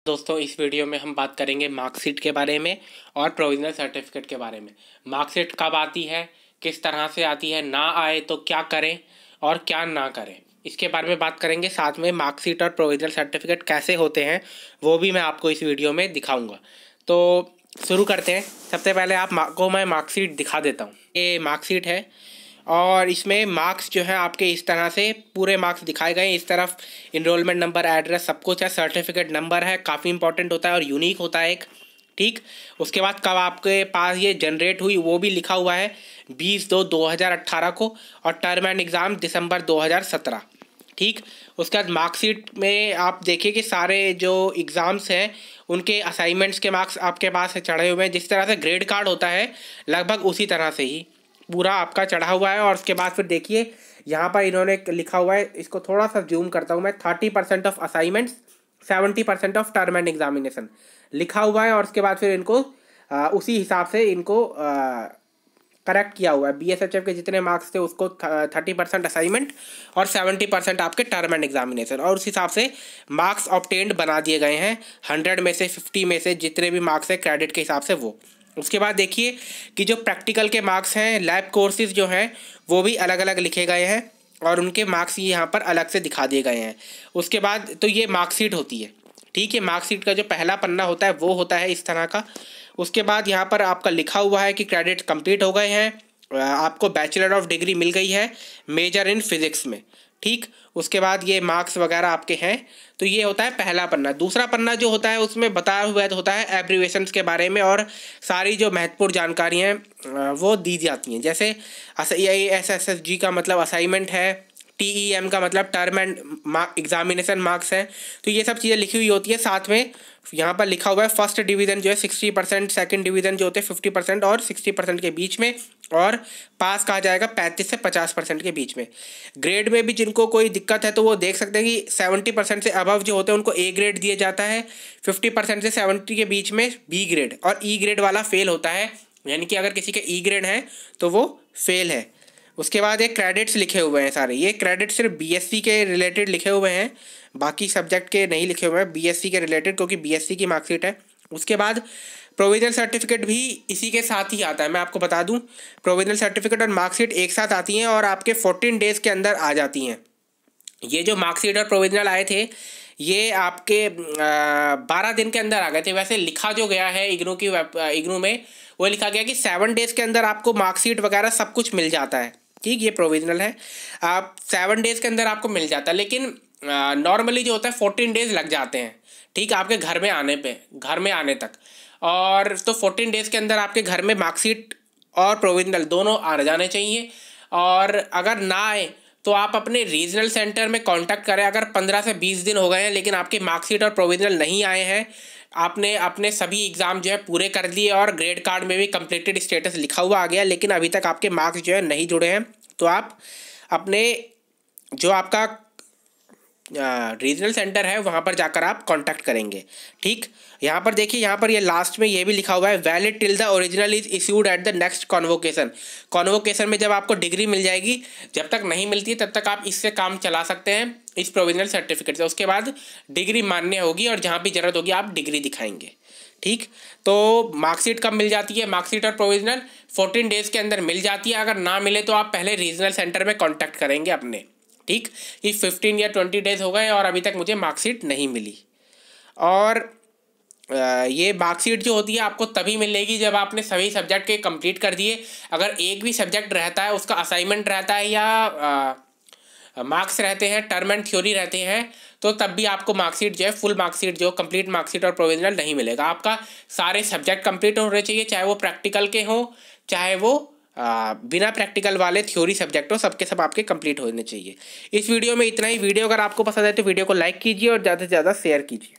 दोस्तों इस वीडियो में हम बात करेंगे मार्कशीट के बारे में और प्रोविजनल सर्टिफिकेट के बारे में। मार्कशीट कब आती है, किस तरह से आती है, ना आए तो क्या करें और क्या ना करें, इसके बारे में बात करेंगे। साथ में मार्कशीट और प्रोविजनल सर्टिफिकेट कैसे होते हैं वो भी मैं आपको इस वीडियो में दिखाऊंगा। तो शुरू करते हैं। सबसे पहले आपको मैं मार्कशीट दिखा देता हूँ। ये मार्कशीट है और इसमें मार्क्स जो है आपके इस तरह से पूरे मार्क्स दिखाए गए हैं। इस तरफ इनरोलमेंट नंबर, एड्रेस, सब कुछ है। सर्टिफिकेट नंबर है, काफ़ी इंपॉर्टेंट होता है और यूनिक होता है एक। ठीक, उसके बाद कब आपके पास ये जनरेट हुई वो भी लिखा हुआ है, 20/2/2018 को, और टर्म एंड एग्ज़ाम दिसंबर 2017। ठीक, उसके बाद मार्कशीट में आप देखिए कि सारे जो एग्ज़ाम्स हैं उनके असाइनमेंट्स के मार्क्स आपके पास चढ़े हुए हैं। जिस तरह से ग्रेड कार्ड होता है लगभग उसी तरह से ही पूरा आपका चढ़ा हुआ है। और उसके बाद फिर देखिए यहाँ पर इन्होंने लिखा हुआ है, इसको थोड़ा सा जूम करता हूँ मैं, 30% of assignments, 70% of term and examination लिखा हुआ है। और उसके बाद फिर इनको उसी हिसाब से इनको करेक्ट किया हुआ है। BSHF के जितने मार्क्स थे उसको 30% असाइनमेंट और 70% आपके टर्म एंड एग्जामिनेशन, और उस हिसाब से मार्क्स ऑब्टेन्ड बना दिए गए हैं। 100 में से 50 में से जितने भी मार्क्स हैं क्रेडिट के हिसाब से वो। उसके बाद देखिए कि जो प्रैक्टिकल के मार्क्स हैं, लैब कोर्सेज जो हैं वो भी अलग अलग लिखे गए हैं और उनके मार्क्स यहाँ पर अलग से दिखा दिए गए हैं। उसके बाद तो ये मार्कशीट होती है। ठीक है, मार्कशीट का जो पहला पन्ना होता है वो होता है इस तरह का। उसके बाद यहाँ पर आपका लिखा हुआ है कि क्रेडिट कंप्लीट हो गए हैं, आपको बैचलर ऑफ डिग्री मिल गई है मेजर इन फिजिक्स में। ठीक, उसके बाद ये मार्क्स वगैरह आपके हैं। तो ये होता है पहला पन्ना। दूसरा पन्ना जो होता है उसमें बताया हुआ होता है एब्रीवेशंस के बारे में और सारी जो महत्वपूर्ण जानकारी हैं वो दी जाती हैं। जैसे SSG का मतलब असाइनमेंट है, TEM का मतलब टर्म एंड एग्जामिनेशन मार्क्स है। तो ये सब चीज़ें लिखी हुई होती है। साथ में यहाँ पर लिखा हुआ है फर्स्ट डिवीज़न जो है 60%, सेकंड डिवीज़न जो होते हैं 50% और 60% के बीच में, और पास कहा जाएगा 35 से 50% के बीच में। ग्रेड में भी जिनको कोई दिक्कत है तो वो देख सकते हैं कि 70% से अबव जो होते हैं उनको A ग्रेड दिया जाता है, 50% से 70 के बीच में B ग्रेड, और E ग्रेड वाला फेल होता है। यानी कि अगर किसी के E ग्रेड है तो वो फेल है। उसके बाद ये क्रेडिट्स लिखे हुए हैं सारे। ये क्रेडिट सिर्फ BSc के रिलेटेड लिखे हुए हैं, बाकी सब्जेक्ट के नहीं लिखे हुए हैं, BSc के रिलेटेड, क्योंकि BSc की मार्कशीट है। उसके बाद प्रोविजनल सर्टिफिकेट भी इसी के साथ ही आता है। मैं आपको बता दूं, प्रोविजनल सर्टिफिकेट और मार्कशीट एक साथ आती हैं और आपके 14 डेज़ के अंदर आ जाती हैं। ये जो मार्कशीट और प्रोविजनल आए थे ये आपके 12 दिन के अंदर आ गए थे। वैसे लिखा जो गया है इग्नू में वो लिखा गया कि 7 डेज़ के अंदर आपको मार्कशीट वगैरह सब कुछ मिल जाता है। ठीक, ये प्रोविजनल है, आप 7 डेज़ के अंदर आपको मिल जाता है, लेकिन नॉर्मली जो होता है 14 डेज़ लग जाते हैं। ठीक, आपके घर में आने तक। और तो 14 डेज़ के अंदर आपके घर में मार्कशीट और प्रोविजनल दोनों आ जाने चाहिए। और अगर ना आए तो आप अपने रीजनल सेंटर में कांटेक्ट करें। अगर 15 से 20 दिन हो गए हैं लेकिन आपकी मार्कशीट और प्रोविजनल नहीं आए हैं, आपने अपने सभी एग्ज़ाम जो है पूरे कर दिए और ग्रेड कार्ड में भी कंप्लीटेड स्टेटस लिखा हुआ आ गया, लेकिन अभी तक आपके मार्क्स जो है नहीं जुड़े हैं, तो आप अपने जो आपका रीजनल सेंटर है वहाँ पर जाकर आप कांटेक्ट करेंगे। ठीक, यहाँ पर देखिए, यहाँ पर ये लास्ट में ये भी लिखा हुआ है, valid till the original is issued at the next convocation. Convocation में जब आपको डिग्री मिल जाएगी, जब तक नहीं मिलती तब तक आप इससे काम चला सकते हैं, इस प्रोविजनल सर्टिफिकेट से। उसके बाद डिग्री मान्य होगी और जहाँ भी ज़रूरत होगी आप डिग्री दिखाएंगे। ठीक, तो मार्कशीट कब मिल जाती है? मार्कशीट और प्रोविजनल 14 डेज़ के अंदर मिल जाती है। अगर ना मिले तो आप पहले रीजनल सेंटर में कॉन्टैक्ट करेंगे अपने। ठीक, कि 15 या 20 डेज़ हो गए और अभी तक मुझे मार्कशीट नहीं मिली। और ये मार्कशीट जो होती है आपको तभी मिलेगी जब आपने सभी सब्जेक्ट के कंप्लीट कर दिए। अगर एक भी सब्जेक्ट रहता है, उसका असाइनमेंट रहता है या मार्क्स रहते हैं, टर्म एंड थ्योरी रहते हैं, तो तब भी आपको मार्कशीट जो है, फुल मार्कशीट जो कंप्लीट मार्कशीट और प्रोविजनल नहीं मिलेगा। आपका सारे सब्जेक्ट कंप्लीट होने चाहिए, चाहे वो प्रैक्टिकल के हों, चाहे वो बिना प्रैक्टिकल वाले थ्योरी सब्जेक्ट हो, सबके सब आपके कंप्लीट होने चाहिए। इस वीडियो में इतना ही। वीडियो अगर आपको पसंद है तो वीडियो को लाइक कीजिए और ज़्यादा से ज़्यादा शेयर कीजिए।